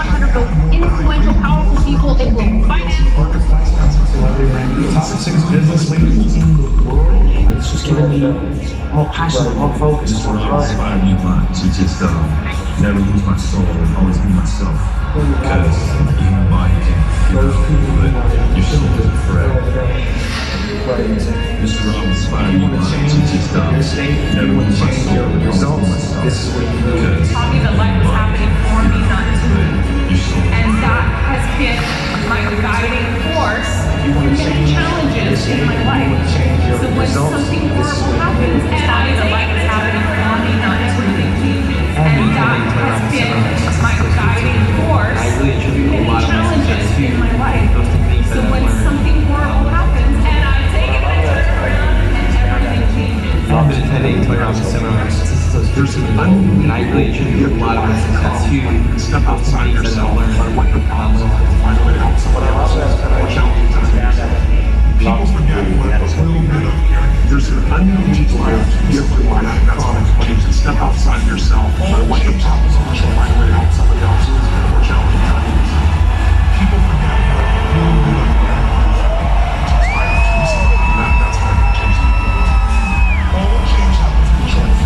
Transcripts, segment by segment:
100 most influential, powerful people in global finance. Top 6 business leaders in the world. It's just giving me more passion, more focus. This is what inspired me to just never lose my soul and always be myself. Because the human body can but your soul isn't forever. Mr. Robbins inspired me to just never lose my soul and always be myself. Because Taught me that life was happening for me, not to me. And that has been my guiding force in challenges in my life. So when something horrible happens, tell me that life is happening for me, not to me. And that has been my guiding force in challenges in my life. So when something horrible happens, and I take it and I turn around and everything changes. I've been attending Tony Robbins seminars since those first people, and I really attribute a lot of my success to step outside yourself, learn what you're find a way to help someone else, or challenge yourself. People forget what a little bit of there's an unknown desire to give to one. That's all it's putting to step outside yourself, learn what you're find a way to help somebody else, or challenge yourself. People forget what a little bit of inspire to yourself. That's how you change people. All change happens with choice.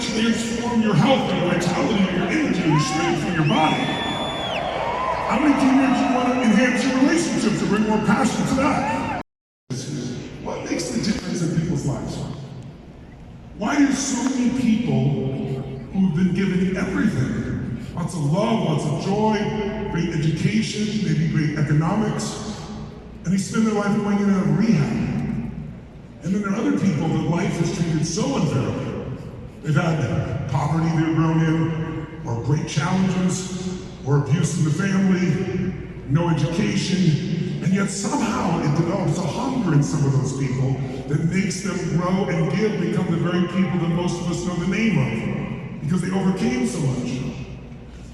Transform your health and vitality and your energy and strength from your body. How many teenagers you want to enhance your relationships to bring more passion to that? What makes the difference in people's lives? Why do so many people who've been given everything, lots of love, lots of joy, great education, maybe great economics, and they spend their life going in and out of rehab? And then there are other people that life has treated so unfairly. They've had poverty they've grown in, or great challenges, or abuse in the family, no education, and yet somehow it develops a hunger in some of those people that makes them grow and give, become the very people that most of us know the name of, because they overcame so much.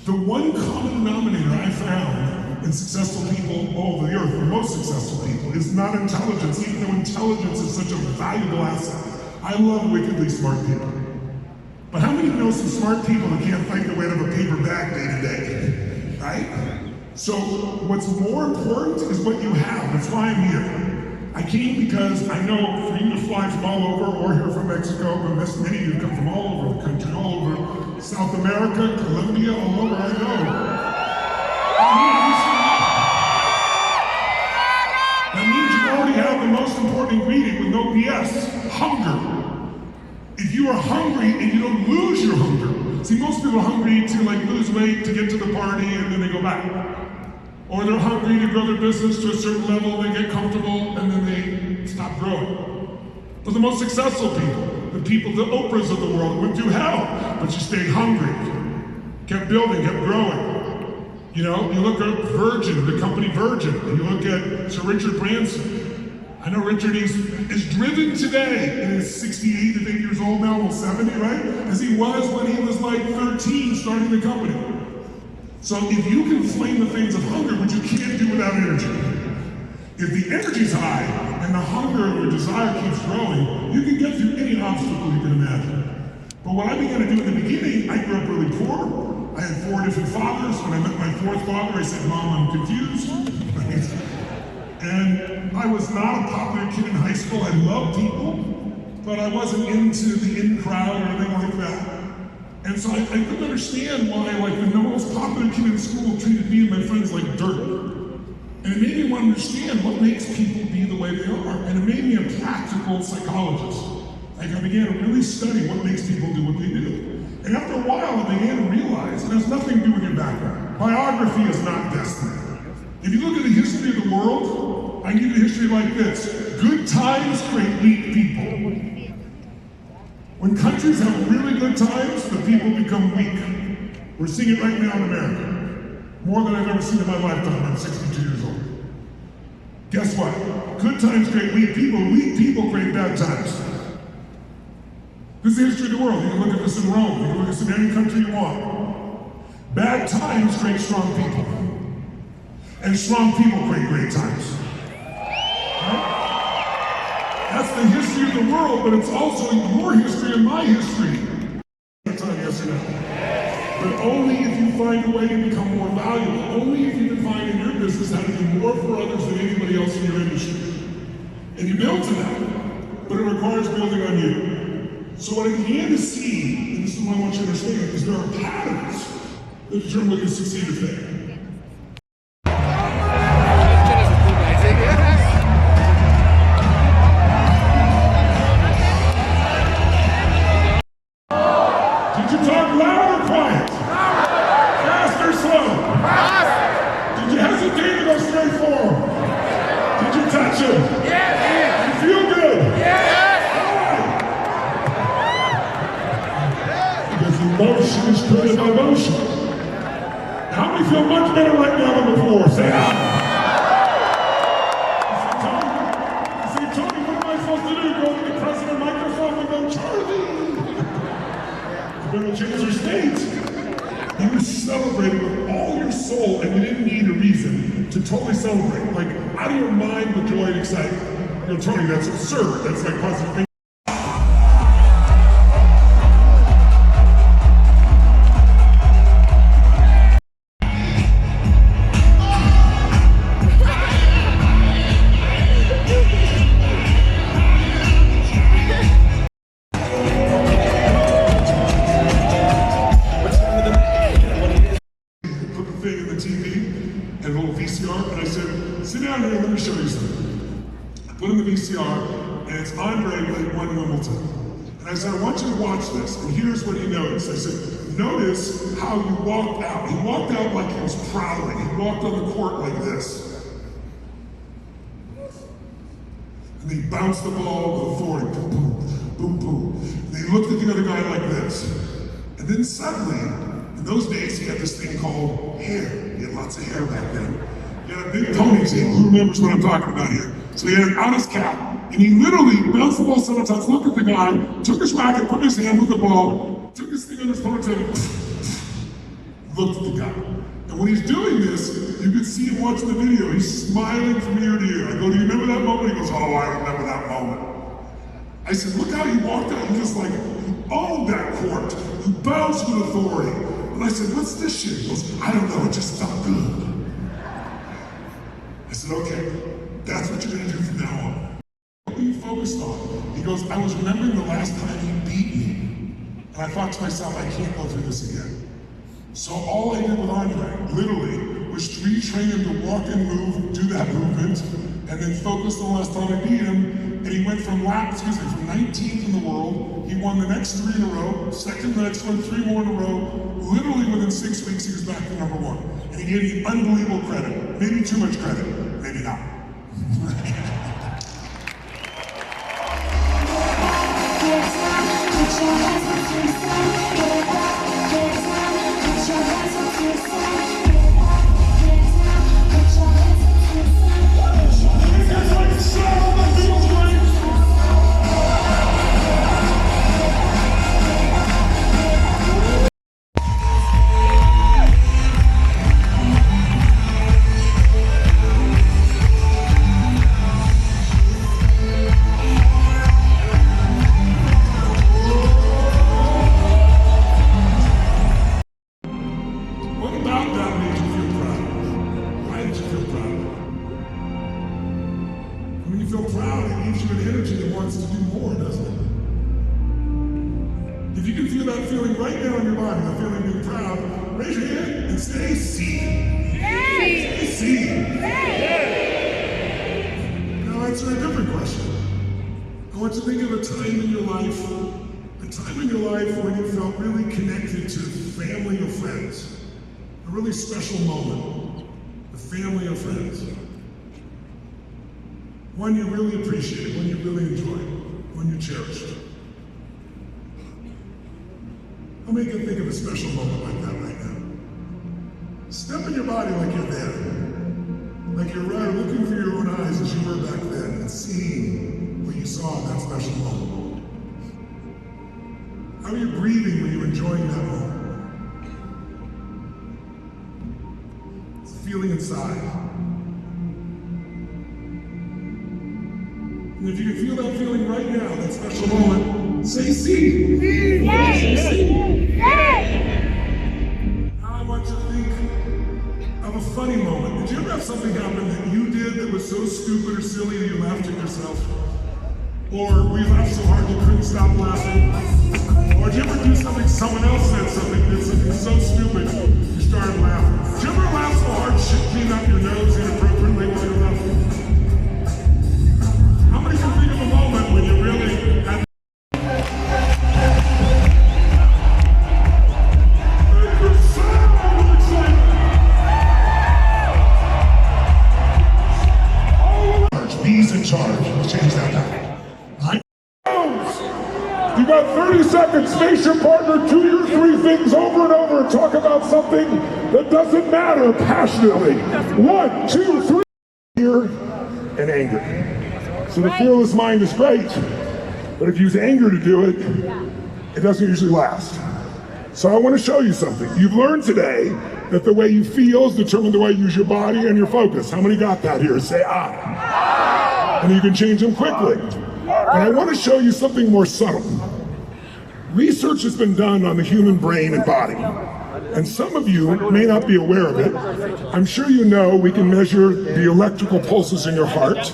The one common denominator I found in successful people all over the earth, the most successful people, is not intelligence, even though intelligence is such a valuable asset. I love wickedly smart people. But how many know some smart people that can't fight their way out of a paper bag day to day, right? So what's more important is what you have. That's why I'm here. I came because I know for you to fly from all over, or here from Mexico, but many of you come from all over the country, all over South America, Colombia, all over, I know. That means you already have the most important ingredient with no BS, hunger. If you are hungry and you don't lose your hunger, see, most people are hungry to lose weight to get to the party and then they go back. Or they're hungry to grow their business to a certain level, they get comfortable and then they stop growing. But the most successful people, the people, the Oprahs of the world, went through hell, but you stayed hungry, kept building, kept growing. You know, you look at Virgin, the company Virgin, and you look at Sir Richard Branson. I know Richard is driven today, and is 68, I think years old now, almost 70, right? As he was when he was 13 starting the company. So if you can flame the things of hunger, which you can't do without energy, if the energy's high and the hunger or desire keeps growing, you can get through any obstacle you can imagine. But what I began to do in the beginning, I grew up really poor. I had 4 different fathers. When I met my 4th father, I said, Mom, I'm confused. And I was not a popular kid in high school. I loved people, but I wasn't into the in crowd or anything like that. And so I couldn't understand why, like, the most popular kid in school treated me and my friends like dirt. And it made me want to understand what makes people be the way they are. And it made me a practical psychologist. Like, I began to really study what makes people do what they do. And after a while, I began to realize it has nothing to do with your background. Biography is not destiny. If you look at the history of the world, I give you the history like this. Good times create weak people. When countries have really good times, the people become weak. We're seeing it right now in America. More than I've ever seen in my lifetime. I'm 62 years old. Guess what? Good times create weak people create bad times. This is the history of the world. You can look at this in Rome, you can look at this in any country you want. Bad times create strong people. And strong people create great times. Right? That's the history of the world, but it's also your history and my history. Yes or no? But only if you find a way to become more valuable, only if you can find in your business how to do more for others than anybody else in your industry. And you build to that, but it requires building on you. So what I began to see, and this is what I want you to understand, is there are patterns that determine whether you succeed or fail. Emotion is good in emotion. How many feel much better right now than before? Say ah. You say, Tony, what am I supposed to do? Go to the president of Microsoft and go, Charlie. You're going to change your state. You celebrated with all your soul and you didn't need a reason to totally celebrate. Like, out of your mind with joy and excitement. You know, Tony, that's absurd. That's like positive thinking. And it's Andre that won Wimbledon. And I said, I want you to watch this. And here's what he noticed. I said, notice how he walked out. He walked out like he was prowling. He walked on the court like this. And he bounced the ball with authority. Boom, boom, boom, boom. And he looked at the other guy like this. And then suddenly, in those days, he had this thing called hair. He had lots of hair back then. He had a big ponytail. Who remembers what I'm talking about here? So he had it on his cap, and he literally bounced the ball several times, looked at the guy, took his racket, put his hand with the ball, took his thing on his ponytail, looked at the guy. And when he's doing this, you can see him watching the video. He's smiling from ear to ear. I go, do you remember that moment? He goes, oh, I remember that moment. I said, look how he walked out. He just like, he owned that court. He bounced with authority. And I said, what's this shit? He goes, I don't know, it just felt good. I said, okay, that's what you're gonna do from now on. What are you focused on? He goes, I was remembering the last time he beat me. And I thought to myself, I can't go through this again. So all I did with Andre, literally, was retrain him to walk and move, do that movement, and then focus on the last time I beat him. And he went from 19th in the world. He won the next 3 in a row, second the next one, 3 more in a row. Literally within 6 weeks, he was back to number 1. And he gave me unbelievable credit. Maybe too much credit, maybe not. that feeling right now in your body, the feeling of being proud, raise your hand and say C. Say C. Now answer a different question. I want you to think of a time in your life when you felt really connected to family or friends. A really special moment. A family or friends. One you really appreciated, one you really enjoyed, one you cherished. How many can think of a special moment like that right now? Step in your body like you're there. Like you're right, looking through your own eyes as you were back then and seeing what you saw in that special moment. How are you breathing when you're enjoying that moment? It's a feeling inside. And if you can feel that feeling right now, that special moment, say C. Say C. Now I want you to think of a funny moment. Did you ever have something happen that you did that was so stupid or silly that you laughed at yourself? Or were you laughed so hard you couldn't stop laughing? Or did you ever do something, someone else said something, did something so stupid, you started laughing? Did you ever laugh so hard shit came out your nose inappropriately while you're laughing? How many can think of a moment when you really had B's in charge. Let's change that back. You got 30 seconds. Face your partner 2 or 3 things over and over and talk about something that doesn't matter passionately. 1, 2, 3. Fear and anger. So the fearless mind is great, but if you use anger to do it, it doesn't usually last. So I want to show you something. You've learned today that the way you feel is determined the way you use your body and your focus. How many got that here? Say ah. And you can change them quickly. But I want to show you something more subtle. Research has been done on the human brain and body. And some of you may not be aware of it. I'm sure you know we can measure the electrical pulses in your heart.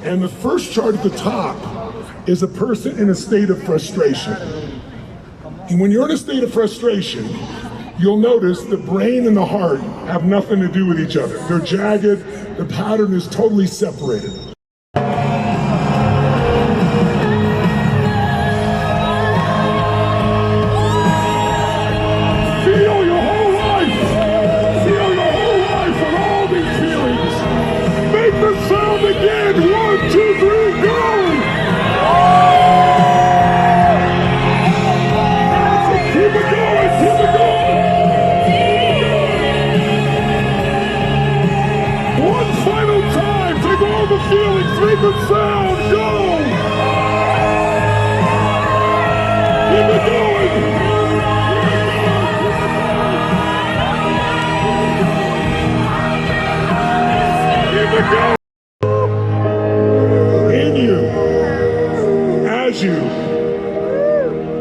And the first chart at the top is a person in a state of frustration. And when you're in a state of frustration, you'll notice the brain and the heart have nothing to do with each other. They're jagged, the pattern is totally separated. Feel your whole life with all these feelings. Make the sound again. 1, 2, 3, go! Keep it going, keep it going. One final time, take all the feelings, make the sound, go! Keep it going. Keep it going. In you, as you,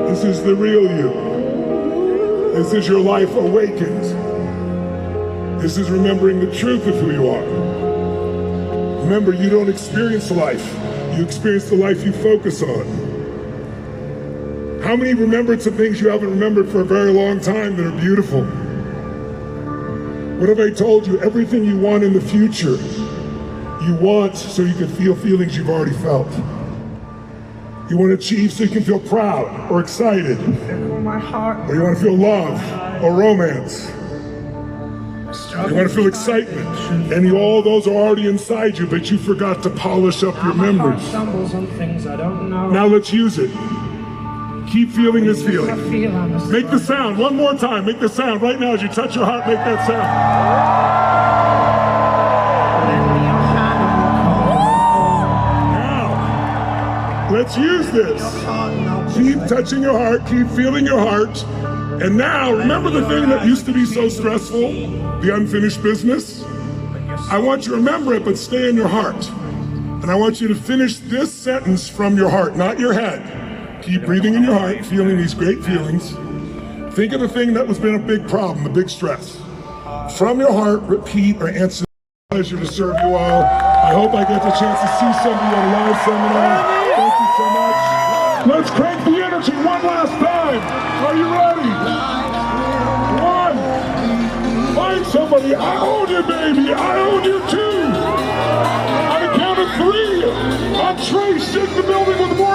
this is the real you. This is your life awakened. This is remembering the truth of who you are. Remember, you don't experience life. You experience the life you focus on. How many remembered some things you haven't remembered for a very long time that are beautiful? What have I told you? Everything you want in the future, you want so you can feel feelings you've already felt. You want to achieve so you can feel proud or excited. Or you want to feel love or romance. You want to feel excitement. And all those are already inside you, but you forgot to polish up your memories. Now let's use it. Keep feeling this feeling. Make the sound one more time. Make the sound right now as you touch your heart. Make that sound. Let's use this. Keep touching your heart, keep feeling your heart. And now, remember the thing that used to be so stressful? The unfinished business? I want you to remember it, but stay in your heart. And I want you to finish this sentence from your heart, not your head. Keep breathing in your heart, feeling these great feelings. Think of the thing that has been a big problem, the big stress. From your heart, repeat or answer. Pleasure to serve you all. I hope I get the chance to see some of you at a live seminar. Thank you so much. Let's crank the energy. energy one last time. Are you ready? One. Find somebody. I own you, baby. I own you too. On the count of three. On Trace, shake the building with more.